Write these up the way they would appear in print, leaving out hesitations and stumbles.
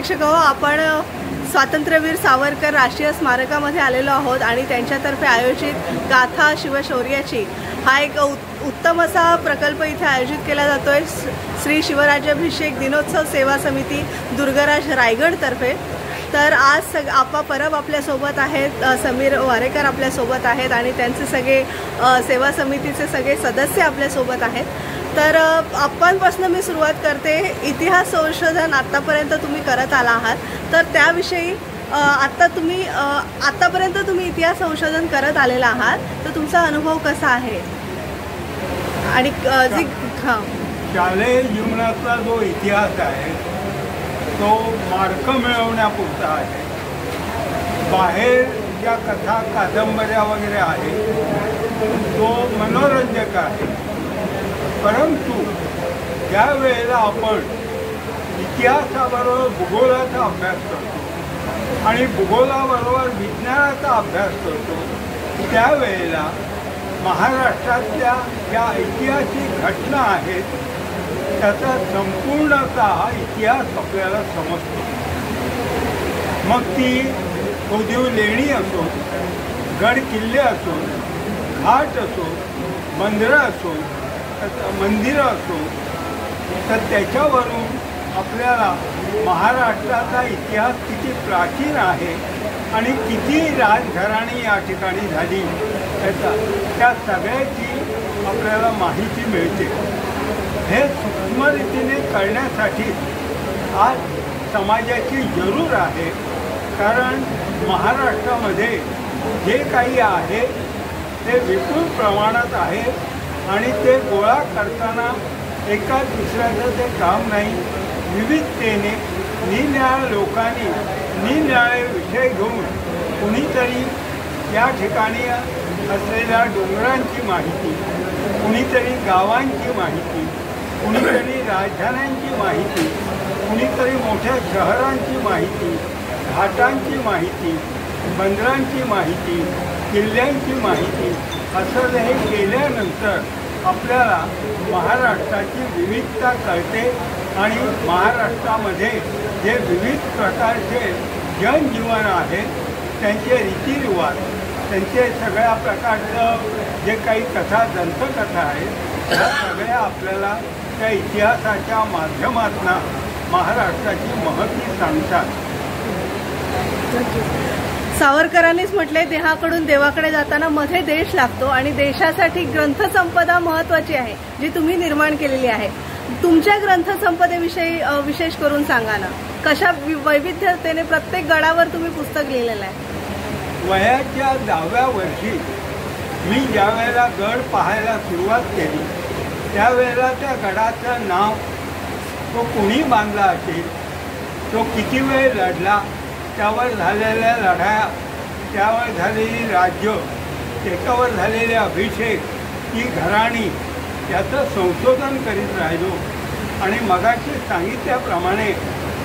प्रेक्षक हो, आपण स्वातंत्र्यवीर सावरकर राष्ट्रीय स्मारकामध्ये आलेलो आहोत आणि त्यांच्यातर्फे आयोजित गाथा शिवशौर्याची हा एक उत्तम असा प्रकल्प इथे आयोजित केला जातोय श्री शिवराज्याभिषेक दिनोत्सव सेवा समिती दुर्गराज रायगडतर्फे। तर आज परब आपल्यासोबत आहेत, समीर वारेकर आपल्यासोबत आहेत आणि त्यांचे सगळे सेवा समितीचे सगळे सदस्य आपल्यासोबत आहेत। तर आपणपासून मी सुरुवात करते। इतिहास संशोधन आतापर्यंत तुम्ही करत आला आहात, तर त्याविषयी आतापर्यंत तुम्ही इतिहास संशोधन करत आलेला आहात, तर तुमचा अनुभव कसा आहे? आणि शालेय जीवनातला जो इतिहास आहे तो मार्क मिळवण्यापुरता आहे। बाहेर ज्या कथा कादंबऱ्या वगैरे आहेत तो मनोरंजक आहे, परंतु ज्या वेळेला आपण इतिहासाबरोबर भूगोलाचा अभ्यास करतो आणि भूगोलाबरोबर विज्ञानाचा अभ्यास करतो, त्यावेळेला महाराष्ट्रातल्या ज्या ऐतिहासिक घटना आहेत त्याचा संपूर्णतः इतिहास आपल्याला समजतो। मग ती कोदीव लेणी असो, गड किल्ले असो, घाट असो, बंदरं असो, मंदिरं असो, तर त्याच्यावरून आपल्याला महाराष्ट्राचा इतिहास किती प्राचीन आहे आणि किती राजघराणी या ठिकाणी झाली त्या सगळ्याची आपल्याला माहिती मिळते। हे सूक्ष्म रीतीने कळण्यासाठी आज समाजाची जरूर आहे, कारण महाराष्ट्रामध्ये जे काही आहे ते विपुल प्रमाणात आहे आणि ते गोळा करताना एका दुसऱ्याचं ते काम नाही। विविधतेने निरनिराळ्या लोकांनी निरनिराळे विषय घेऊन कुणीतरी या ठिकाणी असलेल्या डोंगरांची माहिती, कुणीतरी गावांची माहिती, कुणीतरी राजधान्यांची माहिती, कुणीतरी मोठ्या शहरांची माहिती, घाटांची माहिती, बंदरांची माहिती, किल्ल्यांची माहिती असं हे केल्यानंतर आपल्याला महाराष्ट्राची विविधता कळते आणि महाराष्ट्रामध्ये जे विविध प्रकारचे जनजीवन आहे, त्यांचे रीतिरिवाज, त्यांचे सगळ्या प्रकारचं जे काही कथा दंतकथा आहेत त्या सगळ्या आपल्याला त्या इतिहासाच्या माध्यमातून महाराष्ट्राची महती सांगतात। सावरकरांनीच म्हटले, देहाकडून देवाकडे जाताना मध्ये देश लागतो आणि देशासाठी ग्रंथसंपदा महत्त्वाची आहे जी तुम्ही निर्माण केलेली आहे। तुमच्या ग्रंथसंपदेविषयी विशेष करून सांगा ना, कशा वैविध्यतेने प्रत्येक गडावर तुम्ही पुस्तक लिहिलेलं आहे। वयाच्या 10व्या वर्षी मी ज्या वेळेला गड पाहायला सुरुवात केली त्यावेळेला त्या गडाचं नाव, तो कुणी बांधला असेल, तो किती वेळ लढला, त्यावर झालेल्या लढाया, त्यावर झालेली राज्य, त्याच्यावर झालेले अभिषेक, ही घराणी, याचं संशोधन करीत राहिलो। आणि मगाशी सांगितल्याप्रमाणे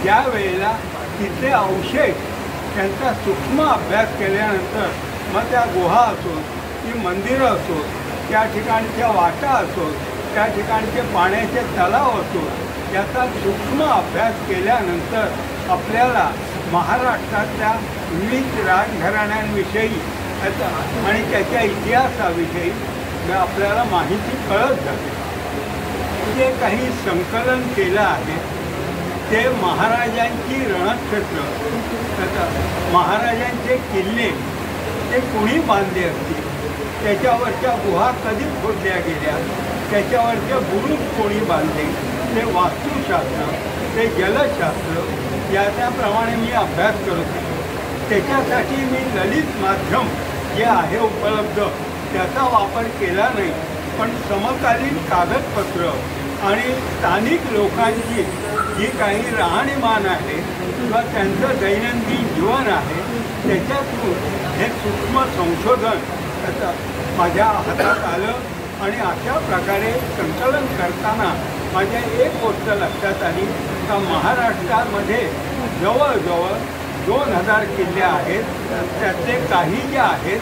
ज्या वेळेला तिथले अवशेष त्यांचा सूक्ष्म अभ्यास केल्यानंतर मग त्या गुहा असो, ती मंदिरं असो, त्या ठिकाणच्या वाटा असो, त्या ठिकाणचे पाण्याचे तलाव असो, याचा सूक्ष्म अभ्यास केल्यानंतर आपल्याला महाराष्ट्रातल्या विविध राजघराण्यांविषयी आणि त्याच्या इतिहासाविषयी आपल्याला माहिती कळत जाते। जे काही संकलन केलं आहे ते महाराजांची रणक्षेत्र, महाराजांचे किल्ले ते कोणी बांधले असतील, त्याच्यावरच्या गुहा कधी खोदल्या गेल्या, त्याच्यावरचे बुरुज कोणी बांधले, ते वास्तुशास्त्र, ते जलशास्त्र, याप्रमाणे मी अभ्यास करतो। त्याच्यासाठी मी ललित माध्यम जे आहे उपलब्ध त्याचा वापर केला नाही, पण समकालीन कागदपत्र आणि स्थानिक लोकांची जी काही राहणीमान आहे किंवा त्यांचं दैनंदिन जीवन आहे त्याच्यातून हे सूक्ष्म संशोधन माझ्या हातात आलं। आणि अशा प्रकारे संकलन करताना माझ्या एक गोष्ट लक्षात आली का महाराष्ट्रामध्ये जवळजवळ 2000 किल्ले आहेत, त्यातले काही जे आहेत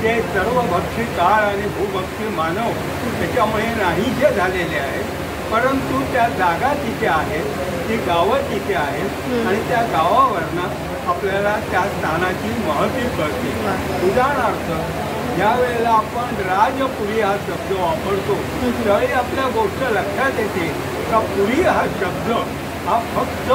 ते सर्वभक्षी काळ आणि भूभक्षी मानव त्याच्यामुळे नाहीसे झालेले आहेत परंतु त्या जागा तिथे आहेत, ती गावं तिथे आहेत आणि त्या गावावरनं आपल्याला त्या स्थानाची महती कळते. उदाहरणार्थ, ज्या वेळेला आपण राजपुरी हा शब्द वापरतो त्यावेळी आपल्या गोष्ट लक्षात येते का पुरी हा शब्द हा फक्त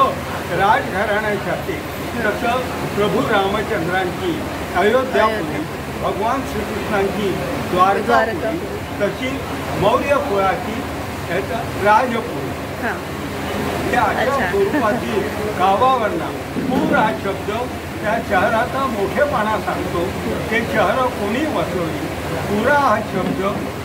राजघराण्यासाठी, तसं प्रभू रामचंद्रांची अयोध्यापुरी, भगवान श्रीकृष्णांची द्वारकापुरी, तशी मौर्य कुळाची राजपुरी, त्या अशा स्वरूपाची गावावरनं पूर हा शब्द त्या शहराचा मोठेपणा सांगतो. ते शहर कोणी वसवली. पुरा हा शब्द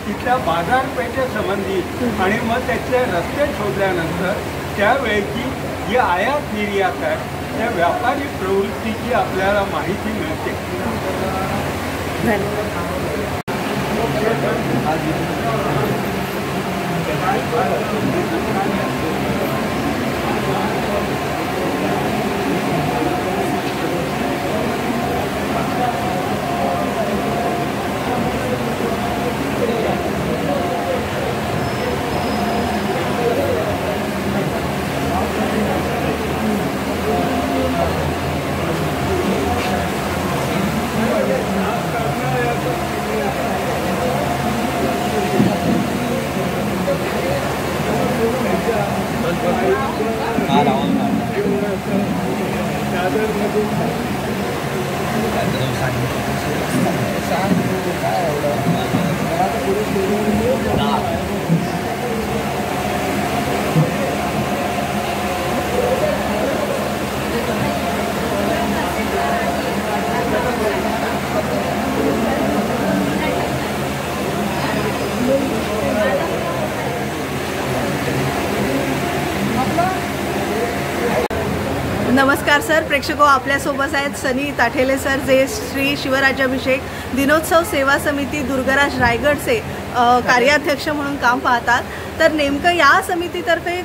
तिथल्या बाजारपेठेसंबंधी आणि मग त्याचे रस्ते शोधल्यानंतर त्यावेळेची जी आयात निर्यात आहे त्या व्यापारी प्रवृत्तीची आपल्याला माहिती मिळते. नमस्कार सर, प्रेक्षको आपल्यासोबत आहेत सनी ताठेले सर, जे श्री शिवराज्याभिषेक दिनोत्सव सेवा समिती दुर्गराज रायगडचे कार्याध्यक्ष म्हणून काम पाहतात. तर नेमकं या समितीतर्फे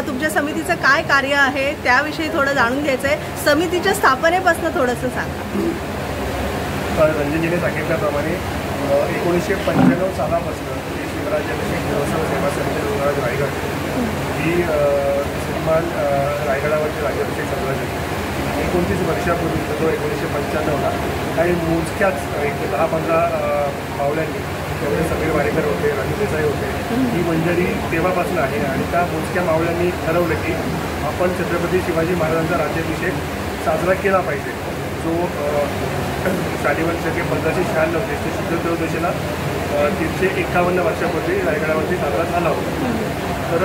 तुमच्या समितीचं काय कार्य आहे त्याविषयी थोडं जाणून घ्यायचं आहे. समितीच्या स्थापनेपासून थोडंसं सांगा. रंजनजीने सांगितल्याप्रमाणे 1995 सालापासून श्री शिवराज्याभिषेक दिनोत्सव सेवा समिती दुर्गराज रायगड ही सन्मान रायगडावरचे राज्याभिषेक साजरा करते. 29 वर्षापूर्वी जो 1995ला काही मोजक्याच 10-15 मावळ्यांनी, त्यामध्ये समीर वाडेकर होते, राजू देसाई होते, ही मंडळी तेव्हापासून आहे. आणि त्या मोजक्या मावळ्यांनी ठरवलं की आपण छत्रपती शिवाजी महाराजांचा राज्याभिषेक साजरा केला पाहिजे. जो शालिवाहन शके 1596 ते शुद्ध त्रयोदशीला 351 वर्षापूर्वी रायगडावरती साजरा झाला होता. तर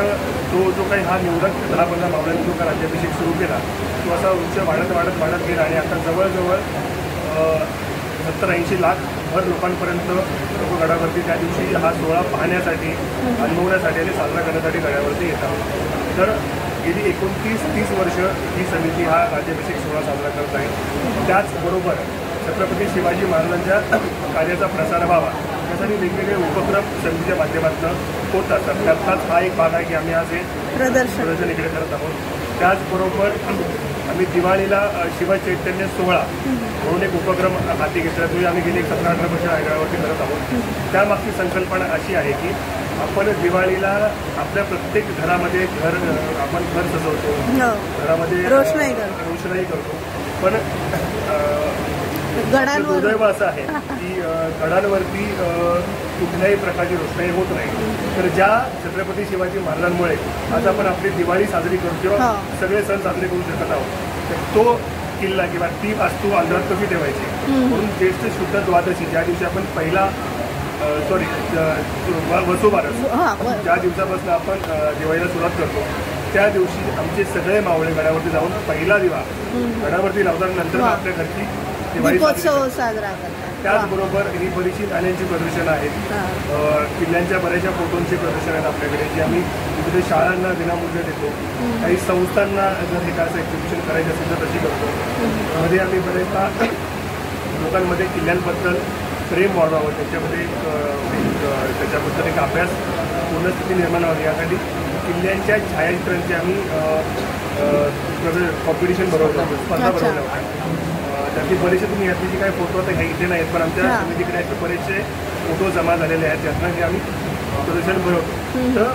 जो काही हा निवडक 10-15 मावळ्यांनी जो का राज्याभिषेक सुरू केला तो असा उच्च वाढत गेला आणि आता जवळजवळ 70-80 लाख भर लोकांपर्यंत लोक गडावरती त्या दिवशी हा सोहळा पाहण्यासाठी, अनुभवण्यासाठी आणि साजरा करण्यासाठी गडावरती येतात. तर गेली 29-30 वर्ष ही समिती हा राज्याभिषेक सोहळा साजरा करत आहे. त्याचबरोबर छत्रपती शिवाजी महाराजांच्या कार्याचा प्रसार व्हावा यासाठी वेगवेगळे उपक्रम समितीच्या माध्यमातून होत असतात. त्यातलाच हा एक भाग आहे की आम्ही आज हे प्रदर्शन इकडे करत आहोत. त्याचबरोबर आम्ही दिवाळीला शिवचैतन्य सोहळा म्हणून एक उपक्रम हाती घेतला, जो आम्ही गेली 17-18 वर्ष रायगडावरती करत आहोत. त्यामागची संकल्पना अशी आहे की आपण दिवाळीला आपल्या प्रत्येक घरामध्ये आपण घर सजवतो, घरामध्ये रोषणाई करतो, पण दुर्दैव असं आहे की गडांवरती कुठल्याही प्रकारची रोषणाई होत नाही. तर ज्या छत्रपती शिवाजी महाराजांमुळे आज आपण आपली दिवाळी साजरी करू किंवा सगळे सण साजरे करू शकत आहोत, तर तो किल्ला किंवा ती वास्तू अंधारात कशी ठेवायची. म्हणून ज्येष्ठ शुद्ध द्वादशी, ज्या दिवशी आपण पहिला वसुबारस, ज्या दिवसापासून आपण दिवाळीला सुरुवात करतो, त्या दिवशी आमचे सगळे मावळे गडावरती जाऊन पहिला दिवा गडावरती लावल्यानंतर आपल्या घरची दिवाळी साजरा करतात. त्याचबरोबर ही बरीचशी गाण्यांची प्रदर्शनं आहेत, किल्ल्यांच्या बऱ्याचशा फोटोंची प्रदर्शन आहेत आपल्याकडे, जी आम्ही विविध शाळांना विनामूल्य देतो. काही संस्थांना जर हे काय एक्झिबिशन करायचं असेल तर तशी करतो. मध्ये आम्ही बरेचदा लोकांमध्ये किल्ल्यांबद्दल प्रेम वाढवावं, त्याच्यामध्ये त्याच्याबद्दल एक अभ्यास पूर्णस्थिती निर्माण व्हावी यासाठी किल्ल्यांच्या छायाचित्रांची आम्ही कॉम्पिटिशन बनवतो, स्पर्धा बनवल्या होत्या. त्यातली बरेचसे तुम्ही यातली जी काही फोटो आता ह्या इथे नाहीत, पण आमच्या समितीकडे असे बरेचसे फोटो जमा झालेले आहेत, त्यातनं जे आम्ही प्रदर्शन बनवतो. तर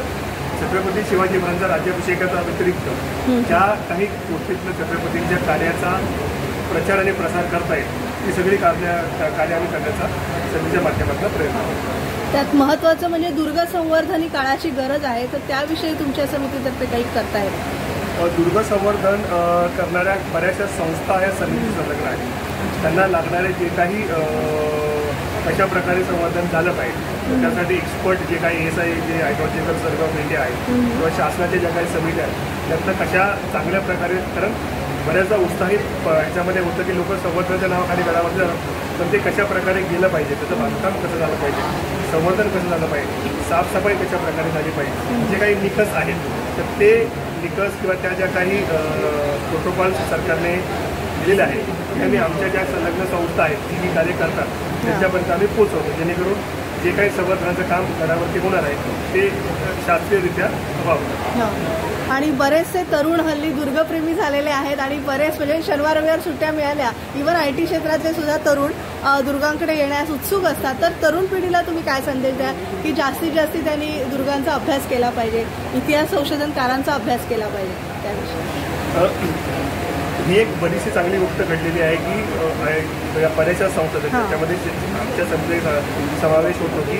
छत्रपती शिवाजी महाराजांचा राज्याभिषेकाचा व्यतिरिक्त ज्या काही गोष्टीतनं छत्रपतींच्या कार्याचा प्रचार आणि प्रसार करता येईल ती सगळी कार्य आम्ही करण्याचा संधीच्या माध्यमातून प्रयत्न करतो. त्यात महत्त्वाचं म्हणजे दुर्ग संवर्धन ही काळाची गरज आहे, तर त्याविषयी तुमच्या समितीतर्फे काही करतायत? दुर्ग संवर्धन करणाऱ्या बऱ्याचशा संस्था या समिती संलग्न आहेत. त्यांना लागणारे जे काही कशा प्रकारे संवर्धन झालं पाहिजे त्यासाठी एक्सपर्ट जे काही SI जे हायड्रोलॉजिकल सर्व्हे ऑफ इंडिया आहे किंवा शासनाच्या ज्या काही समित्या आहेत त्यातनं कशा चांगल्या प्रकारे, कारण बऱ्याचदा उत्साहित ह्याच्यामध्ये होतं की लोक संवर्धनाच्या नावाखाली गडावर जातात, पण ते कशा प्रकारे गेलं पाहिजे, त्याचं बांधकाम कसं झालं पाहिजे, संवर्धन कसं झालं पाहिजे, साफसफाई कशा प्रकारे झाली पाहिजे, जे काही निकष आहेत तर ते निकष किंवा त्या ज्या काही प्रोटोकॉल्स सरकारने दिलेले आहेत ते आम्ही आमच्या ज्या संलग्न संस्था आहेत जी कार्य करतात त्यांच्यापर्यंत आम्ही पोचवतो, जेणेकरून जे काही संवर्धनाचं काम गडावरती होणार आहे ते शास्त्रीयरित्या व्हावं. आणि बरेचसे तरुण हल्ली दुर्गप्रेमी झालेले आहेत आणि बरेच म्हणजे शनिवार रविवार सुट्ट्या मिळाल्या, इव्हन IT क्षेत्रातले सुद्धा तरुण दुर्गांकडे येण्यास उत्सुक असतात. तर तरुण पिढीला तुम्ही काय संदेश द्या की जास्तीत जास्त त्यांनी दुर्गांचा अभ्यास केला पाहिजे, इतिहास संशोधनकारांचा अभ्यास केला पाहिजे त्याविषयी? ही एक बरीचशी चांगली गोष्ट घडलेली आहे की बऱ्याचशा संस्था त्याच्यामध्ये आमच्या समितीचा समावेश होतो की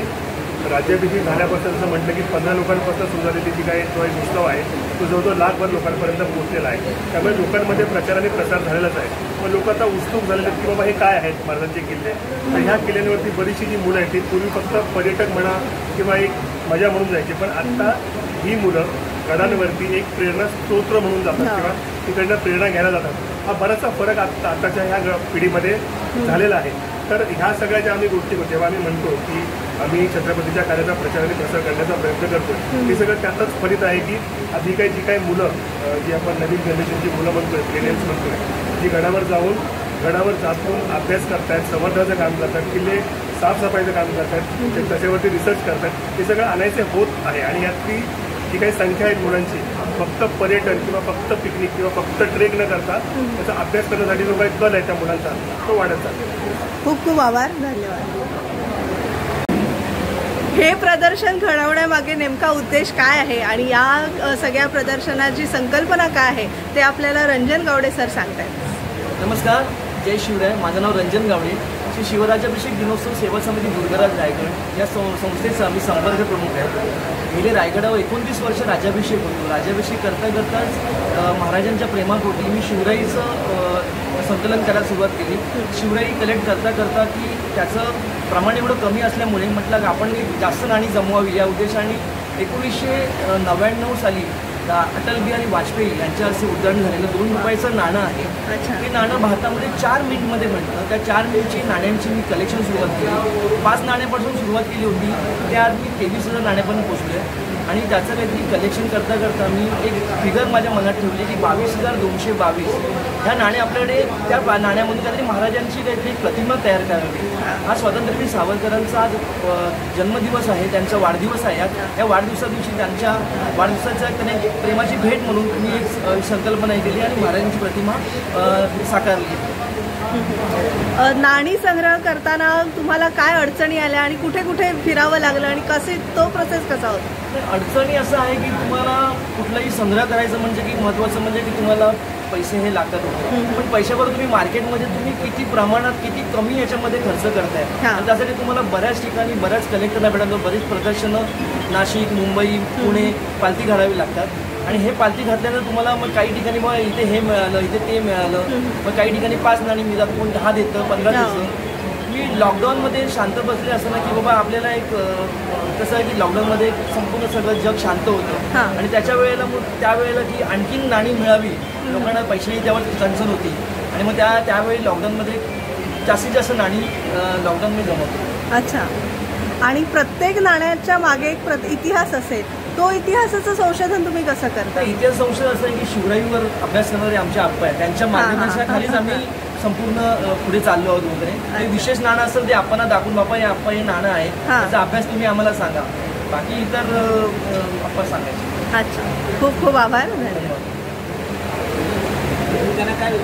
राज्याभिषेक झाल्यापासून असं म्हटलं की 15 लोकांपासून सुरू झालेली जी काही जो एक उत्सव आहे तो जवळजवळ लाखभर लोकांपर्यंत पोहोचलेला आहे. त्यामुळे लोकांमध्ये प्रचार आणि प्रसार झालेलाच आहे. मग लोक आता उत्सुक झालेले आहेत की बाबा हे काय आहेत महाराजांचे किल्ले. तर ह्या किल्ल्यांवरती बरीचशी जी मुलं आहेत ती पूर्वी फक्त पर्यटक म्हणा किंवा एक मजा म्हणून जायची, पण आत्ता ही मुलं गडांवरती एक प्रेरणा स्तोत्र म्हणून जातात किंवा तिकडनं प्रेरणा घ्यायला जातात. हा बराचसा फरक आताच्या ह्या पिढीमध्ये झालेला आहे. तर ह्या सगळ्या ज्या आम्ही गोष्टी करतो जेव्हा आम्ही म्हणतो की आम्ही छत्रपतीच्या कार्याचा प्रचार आणि प्रसार करण्याचा प्रयत्न करतो, हे सगळं त्यातच फलित आहे की आधी जी काही मुलं जी आपण नवीन जनरेशनची मुलं म्हणतोय, मिलेनियल्स म्हणतोय, जी गडावर जाऊन अभ्यास करतायत, संवर्धनाचं काम करतात, किल्ले साफसफाईचं काम करतात, त्याच्यावरती रिसर्च करतात, हे सगळं आणायचे होत आहे. आणि यातली जी काही संख्या आहे मुलांची फक्त पर्यटन किंवा फक्त पिकनिक किंवा फक्त ट्रेक न करता त्याचा अभ्यास करण्यासाठी जो काही कल आहे त्या मुलांचा तो वाढत जातो. खूप खूप आभार, धन्यवाद. हे प्रदर्शन घडवण्यामागे नेमका उद्देश काय आहे आणि या सगळ्या प्रदर्शनाची संकल्पना काय आहे ते आपल्याला रंजन गावडे सर सांगतायत. नमस्कार, जय शिवराय. माझं नाव रंजन गावडे. श्री शिवराज्याभिषेक दिनोत्सव सेवा समिती दुर्गराज रायगड या संस्थेचा आम्ही संपर्क प्रमुख आहे. गेले रायगडावर 29 वर्ष राज्याभिषेक होतो. राज्याभिषेक करता करताच महाराजांच्या प्रेमापोटी मी शिवराईचं संकलन करायला सुरुवात केली. शिवराई कलेक्ट करता करता की त्याचं प्रमाण एवढं कमी असल्यामुळे म्हटलं आपण जास्त नाणी जमवावी या उद्देशाने 1999 साली अटल बिहारी वाजपेयी यांच्या असे उद्घाटन झालेलं 2 रुपयाचं नाणं आहे. ते नाणं भारतामध्ये 4 मिनिटमध्ये बनतं. त्या 4 मिनिटची नाण्यांची मी कलेक्शन सुरुवात केली. 5 नाण्यापासून सुरुवात केली होती, त्या आज मी 23,000 नाण्यापर्यंत पोचले. आणि त्याचं काहीतरी कलेक्शन करता करता मी एक फिगर माझ्या मनात ठेवली की 22,222 ह्या नाणे आपल्याकडे त्या नाण्यामधून काहीतरी महाराजांची काहीतरी प्रतिमा तयार करावी. हा स्वातंत्र्यवीर सावरकरांचा आज जन्मदिवस आहे, त्यांचा वाढदिवस आहे. या वाढदिवसा दिवशी त्यांच्या वाढदिवसाच्या प्रेमाची भेट म्हणून मी एक संकल्पना केली आणि महाराजांची प्रतिमा साकारली. नाणी संग्रह करताना तुम्हाला काय अडचणी आल्या आणि कुठे कुठे फिरावं लागलं आणि कसे तो प्रोसेस कसा होता? अडचणी असं आहे की तुम्हाला कुठलाही संग्रह करायचं म्हणजे की महत्त्वाचं म्हणजे की तुम्हाला पैसे हे लागतात होते, पण पैशावर तुम्ही मार्केटमध्ये तुम्ही किती प्रमाणात किती कमी याच्यामध्ये खर्च करताय. त्यासाठी तुम्हाला बऱ्याच ठिकाणी बऱ्याच कलेक्टरला भेटायला बरीच प्रदर्शनं नाशिक, मुंबई, पुणे पालथी घालावी लागतात. आणि हे पालथी घातल्यानं तुम्हाला मग काही ठिकाणी मग इथे हे मिळालं, इथे ते मिळालं, मग काही ठिकाणी 5 नाणी मिळतात, कोण 10 देतं, 15 देतं. मी लॉकडाऊनमध्ये शांत बसले असं ना की बाबा आपल्याला एक कसं आहे की लॉकडाऊनमध्ये संपूर्ण सगळं जग शांत होतं आणि त्याच्या वेळेला मग त्यावेळेला की आणखीन नाणी मिळावी, लोकांना पैशाची त्यावर चणचण होती आणि मग त्यावेळी लॉकडाऊनमध्ये जास्तीत जास्त नाणी लॉकडाऊनमध्ये जमवतो. अच्छा. आणि प्रत्येक नाण्याच्या मागे एक इतिहास असेल, तो इतिहासाचं संशोधन तुम्ही कसं करता? इतिहास संशोधन असं आहे की शिवराईवर अभ्यास करणारे आमचे आप्पा आहेत, त्यांच्या मार्गदर्शनाखालीच आम्ही संपूर्ण पुढे चाललो आहोत वगैरे. ते विशेष नाणं असेल ते आपण दाखवून बाबा हे आप्पा हे नाणं आहे, त्याचा अभ्यास तुम्ही आम्हाला सांगा, बाकी इतर आप्पा सांगायचे. अच्छा, खूप खूप आभार, धन्यवाद. त्यांना काय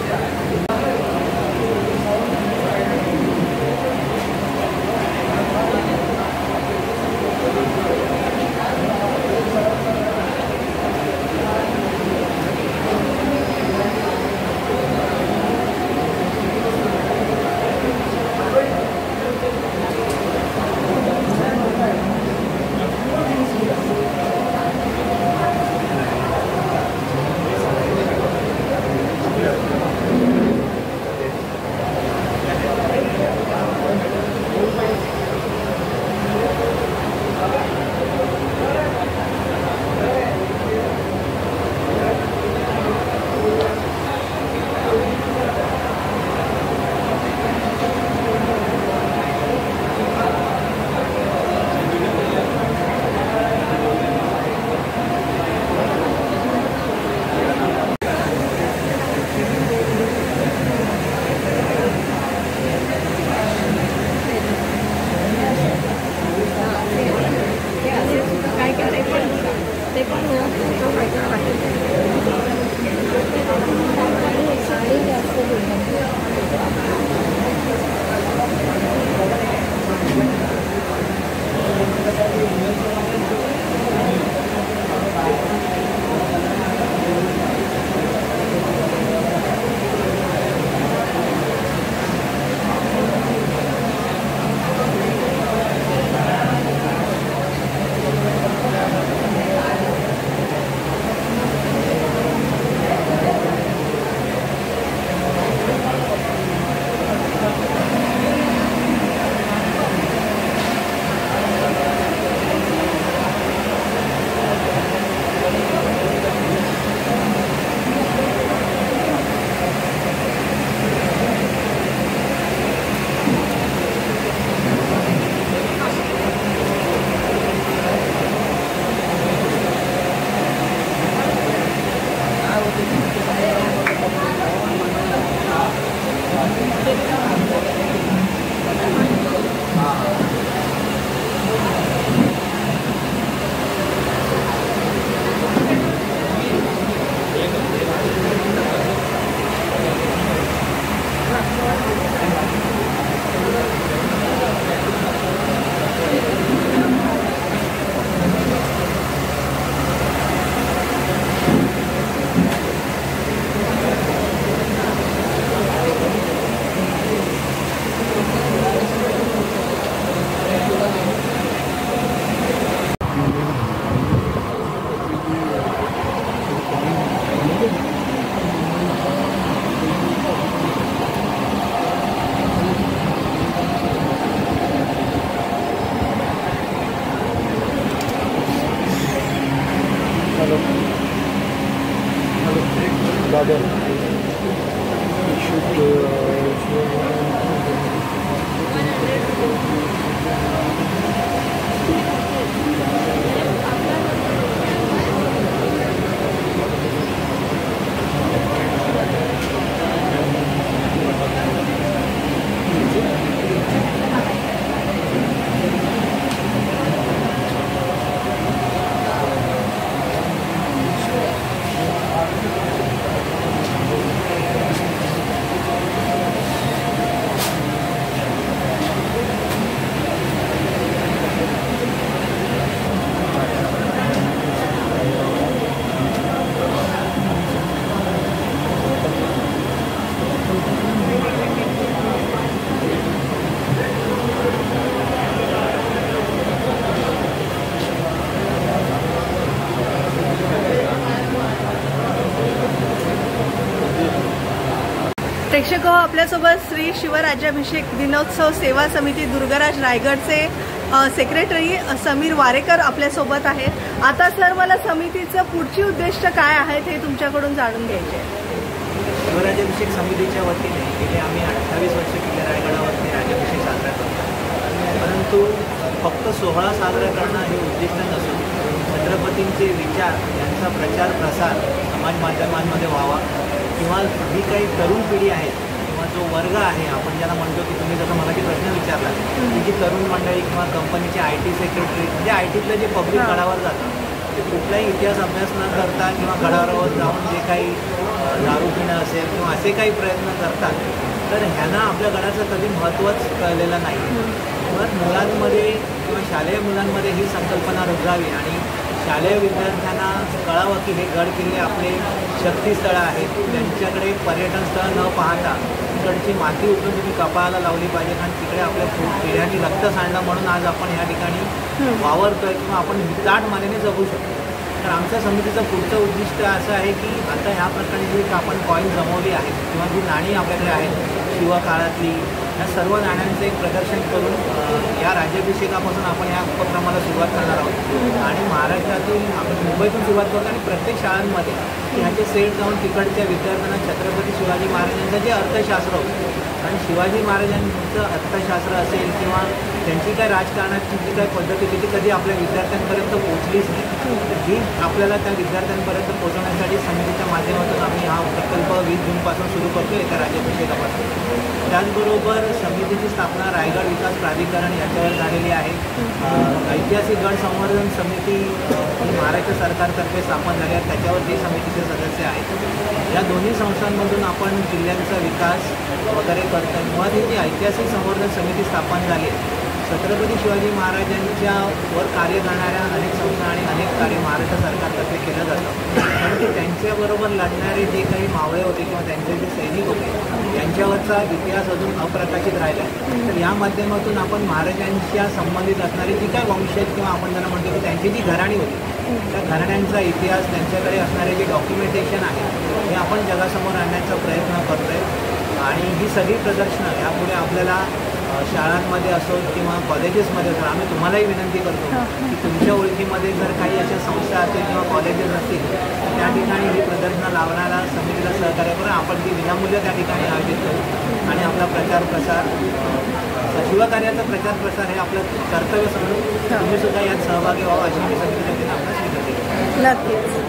आपल्यासोबत श्री शिवराज्याभिषेक दिनोत्सव सेवा समिती दुर्गराज रायगडचे सेक्रेटरी समीर वारेकर आपल्यासोबत आहेत. आता सर, मला समितीचं पुढची उद्दिष्ट काय आहेत हे तुमच्याकडून जाणून घ्यायचे आहे. शिवराज्याभिषेक समितीच्या वतीने गेले आम्ही 28 वर्ष किल्ला रायगडावरती राज्याभिषेक साजरा करतो. परंतु फक्त सोहळा साजरा करणं हे उद्दिष्ट नसून छत्रपतींचे विचार यांचा प्रचार प्रसार समाज माध्यमांमध्ये व्हावा किंवा जी काही तरुण पिढी आहे किंवा जो वर्ग आहे, आपण ज्याला म्हणतो की तुम्ही जसं मला प्रश्न विचारला की जी तरुण मंडळी किंवा कंपनीचे IT सेक्रेटरी म्हणजे ITतलं जे पब्लिक गडावर जातं ते कुठलाही इतिहास अभ्यास न करता किंवा गडावर जाऊन जे काही दारू पिणं असेल किंवा असे काही प्रयत्न करतात, तर ह्यांना आपल्या गडाचं कधी महत्त्वच कळलेलं नाही. मुळात मुलांमध्ये किंवा शालेय मुलांमध्ये ही संकल्पना रुजवावी आणि शालेय विद्यार्थ्यांना कळावं की हे गड किल्ले आपले शक्तीस्थळं आहेत. त्यांच्याकडे पर्यटन स्थळ न पाहता तिकडची माती उचलून तुम्ही कपाळाला लावली पाहिजे आणि तिकडे आपल्या पिढ्यांनी रक्त सांडलं म्हणून आज आपण ह्या ठिकाणी वावरतोय किंवा आपण दाट मानेने जगू शकतो. तर आमच्या समितीचं पुढचं उद्दिष्ट असं आहे की आता ह्या प्रकारे जी आपण कॉईन जमवली आहेत किंवा जी नाणी आपल्याकडे आहेत शिवकाळातली, या सर्व नाण्यांचं एक प्रदर्शन करून या राज्याभिषेकापासून आपण या उपक्रमाला सुरुवात करणार आहोत आणि महाराष्ट्रातील आपण मुंबईतून सुरुवात करतो आणि प्रत्येक शाळांमध्ये ह्याचे सेट जाऊन तिकडच्या विद्यार्थ्यांना छत्रपती शिवाजी महाराजांचं जे अर्थशास्त्र होतं आणि शिवाजी महाराजांचं अर्थशास्त्र असेल किंवा त्यांची काय राजकारणाची जी काय पद्धती होती ती कधी आपल्या विद्यार्थ्यांपर्यंत पोहोचलीच नाही. तर ही आपल्याला त्या विद्यार्थ्यांपर्यंत पोहोचवण्यासाठी समितीच्या माध्यमातून आम्ही हा प्रकल्प 20 जूनपासून सुरू करतो एका राज्याभिषेकापासून. त्याचबरोबर समितीची स्थापना रायगड विकास प्राधिकरण याच्यावर झालेली आहे. ऐतिहासिक गड संवर्धन समिती ही महाराष्ट्र सरकारतर्फे स्थापन झाली आहे, त्याच्यावर ते समितीचे सदस्य आहेत. या दोन्ही संस्थांमधून आपण जिल्ह्यांचा विकास वगैरे करतो. मुळात ही जी ऐतिहासिक संवर्धन समिती स्थापन झाली आहे, छत्रपती शिवाजी महाराजांच्या वर कार्य करणाऱ्या अनेक संस्था आणि अनेक कार्य महाराष्ट्र सरकारतर्फे केलं जातं. परंतु त्यांच्याबरोबर लढणारे जे काही मावळे होते किंवा त्यांचे जे सैनिक होते यांच्यावरचा इतिहास अजून अप्रकाशित राहिला आहे. तर या माध्यमातून आपण महाराजांच्या संबंधित असणारी जी काय वंशज किंवा आपण त्यांना म्हणतो की त्यांची जी घराणी होती त्या घराण्यांचा इतिहास, त्यांच्याकडे असणारे जे डॉक्युमेंटेशन आहे हे आपण जगासमोर आणण्याचा प्रयत्न करतो आहे. आणि ही सगळी प्रदर्शनं यापुढे आपल्याला शाळांमध्ये असो किंवा कॉलेजेसमध्ये असो, आम्ही तुम्हालाही विनंती करतो की तुमच्या ओळखीमध्ये जर काही अशा संस्था असतील किंवा कॉलेजेस असतील तर त्या ठिकाणी ही प्रदर्शनं लावण्याला समितीला सहकार्य करून आपण ती विनामूल्य त्या ठिकाणी आयोजित करू आणि आपला प्रचार प्रसार शिवकार्याचा प्रचार प्रसार हे आपलं कर्तव्य समजून तुम्ही सुद्धा यात सहभागी व्हावं अशी मी समितीच्या वतीने आपल्यास विनंती करतो. नक्कीच.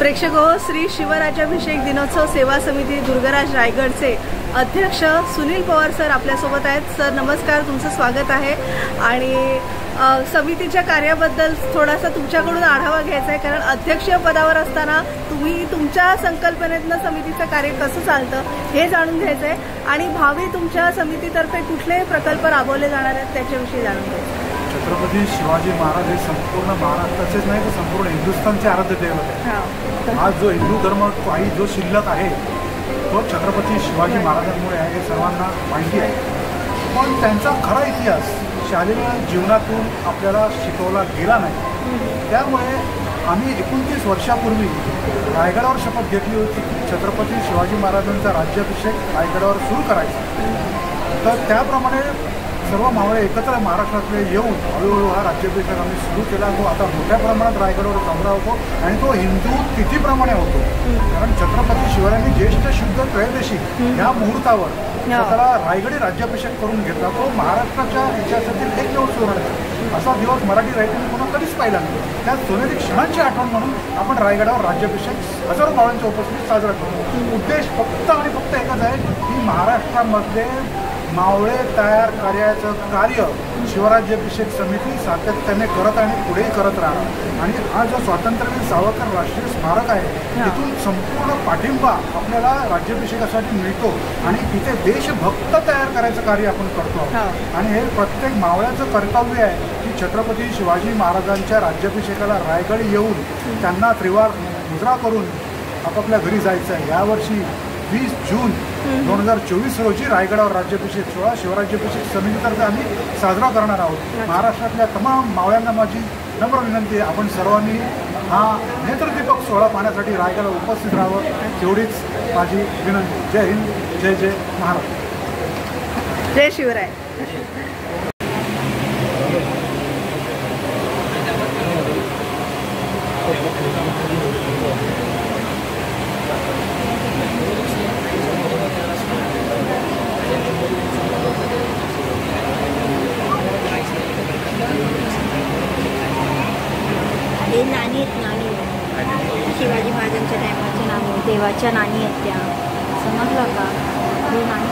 प्रेक्षक हो, श्री शिवराज्याभिषेक दिनोत्सव सेवा समिती दुर्गराज रायगडचे अध्यक्ष सुनील पवार सर आपल्यासोबत आहेत. सर नमस्कार, तुमचं स्वागत आहे. आणि समितीच्या कार्याबद्दल थोडासा तुमच्याकडून आढावा घ्यायचा आहे, कारण अध्यक्षीय पदावर असताना तुम्ही तुमच्या संकल्पनेतनं समितीचं कार्य कसं चालतं हे जाणून घ्यायचं आहे आणि भावी तुमच्या समितीतर्फे कुठले प्रकल्प राबवले जाणार आहेत त्याच्याविषयी जाणून घ्यायचं आहे. छत्रपती शिवाजी महाराज हे संपूर्ण महाराष्ट्राचेच नाही तर संपूर्ण हिंदुस्थानचे आराध्य दैवत आहे. आज जो हिंदू धर्म काही जो शिल्लक आहे तो छत्रपती शिवाजी महाराजांमुळे आहे हे सर्वांना माहिती आहे. पण त्यांचा खरा इतिहास शालेय जीवनातून आपल्याला शिकवला गेला नाही. त्यामुळे आम्ही 29 वर्षापूर्वी रायगडावर शपथ घेतली होती की छत्रपती शिवाजी महाराजांचा राज्याभिषेक रायगडावर सुरू करायचा. तर त्याप्रमाणे सर्व मावळे एकत्र महाराष्ट्रातले येऊन हळूहळू हा राज्याभिषेक आम्ही सुरू केला. तो आता मोठ्या प्रमाणात रायगडावर साजरा होतो आणि तो हिंदू तिथीप्रमाणे होतो. कारण छत्रपती शिवरायांनी ज्येष्ठ शुद्ध त्रयोदशी या मुहूर्तावर स्वतःला रायगडी राज्याभिषेक करून घेतला. तो महाराष्ट्राच्या इतिहासातील एकमेव सुवर्ण असा दिवस मराठी रायगडी पुन्हा कधीच पाहिला नाही. त्या सोनेरी क्षणांची आठवण म्हणून आपण रायगडावर राज्याभिषेक हजारो मावळ्यांच्या उपस्थितीत साजरा करतो. उद्देश फक्त आणि फक्त एकच आहे की महाराष्ट्रामध्ये मावळे तयार करण्याचं कार्य शिवराज्याभिषेक समिती सातत्याने करत आणि पुढेही करत राहणार. आणि हा जो स्वातंत्र्यवीर सावरकर राष्ट्रीय स्मारक आहे तिथून संपूर्ण पाठिंबा आपल्याला राज्याभिषेकासाठी मिळतो आणि तिथे देशभक्त तयार करायचं कार्य आपण करतो. आणि हे प्रत्येक मावळ्याचं कर्तव्य आहे की छत्रपती शिवाजी महाराजांच्या राज्याभिषेकाला रायगड येऊन त्यांना त्रिवार मुजरा करून आपापल्या घरी जायचं आहे. यावर्षी 20 जून 2024 रोजी रायगडावर राज्याभिषेक सोहळा शिवराज्याभिषेक समितीतर्फे आम्ही साजरा करणार आहोत. महाराष्ट्रातल्या तमाम मावळ्यांना माझी नम्र विनंती आहे, आपण सर्वांनी हा नेत्रदीपक सोहळा पाहण्यासाठी रायगडावर उपस्थित राहावं तेवढीच माझी विनंती. जय हिंद, जय जय महाराष्ट्र. जय शिवराय. हे नाणी आहेत, नाणी शिवाजी महाराजांच्या टायमाच्या नाणी, देवाच्या नाणी आहेत त्या. समजलं का? हे नाणी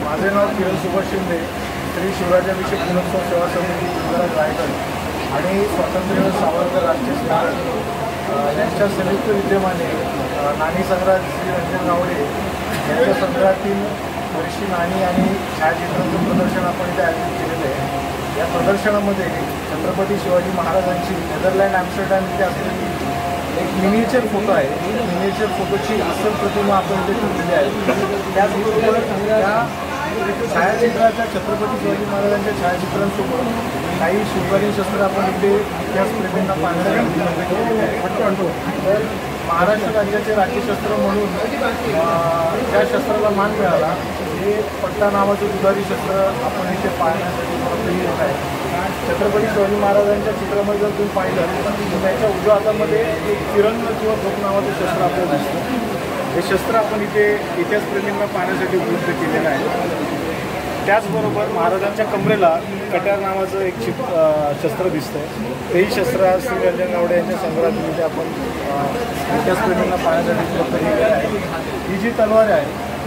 माझे नाव किरण सुभाष शिंदे, श्री शिवराज्याभिषेक दिनोत्सव सेवा समिती दुर्गराज रायगड आणि स्वातंत्र्यवीर सावरकर राष्ट्रीय स्मारक यांच्या संयुक्त विद्यमाने नाणी संग्रहात श्री रंजन गावडे यांच्या संग्रहातील बरीचशी नाणी आणि छायाचित्रांचं प्रदर्शन आपण इथे आयोजित केलेलं आहे. या प्रदर्शनामध्ये छत्रपती शिवाजी महाराजांची नेदरलँड ॲम्स्टरडॅम इथे असलेली एक मिनिएचर फोटो आहे. मिनिएचर फोटोची अस्सल प्रतिमा आपण इथे ठेवलेली आहे. त्याचबरोबर त्या छायाचित्राच्या छत्रपती शिवाजी महाराजांच्या छायाचित्रांसोबत काही शिवकालीन शस्त्र आपण इथे इतिहासप्रेमींना पाहण्यासाठी तर महाराष्ट्र राज्याचे राज्यशस्त्र म्हणून ज्या शस्त्राला मान मिळाला हे पट्टा नावाचं दुधारी शस्त्र आपण इथे पाहण्यासाठी येत आहे. छत्रपती शिवाजी महाराजांच्या चित्रामध्ये जर तुम्ही पाहिलं तर त्याच्या उजव्या हातामध्ये एक तिरंग किंवा झोप नावाचं शस्त्र आपल्याला दिसतं. हे शस्त्र आपण इथे इतिहासप्रेमींना पाहण्यासाठी उपलब्ध केलेलं आहे. त्याचबरोबर महाराजांच्या कमरेला कट्यार नावाचं एक शस्त्र दिसतं आहे. तेही शस्त्र श्री रंजन गावडे यांच्या संग्रहातून इथे आपण इतिहासप्रेमींना पाहण्यासाठी उपलब्ध केलेलं आहे. ही जी तलवार आहे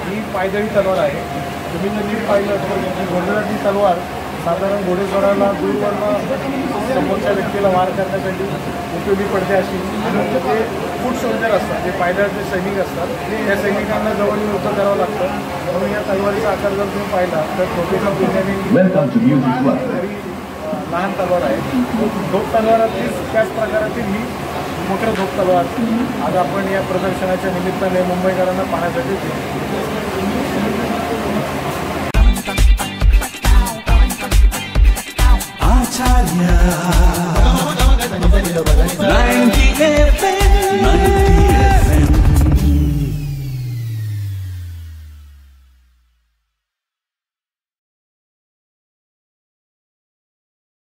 ही पायदळी तलवार आहे. तुम्ही जर नीट पाहिलं तर घोडेस्वाराची तलवार साधारण घोडेस्वाराला दूरवरनं समोरच्या व्यक्तीला वार करण्यासाठी उपयोगी पडते अशी. आणि ते फूट सोल्जर असतात, जे पायदळाचे सैनिक असतात, त्या सैनिकांना जवळ येऊन उभं करावं लागतं. म्हणून या तलवारीचा आकार जर तुम्ही पाहिला तर छोटेसा तुलनेने तरी लहान तलवार आहे. धोप तलवारातील त्याच प्रकारातील ही मोठ्या धोप तलवार आज आपण या प्रदर्शनाच्या निमित्ताने मुंबईकरांना पाहण्यासाठी Italia 98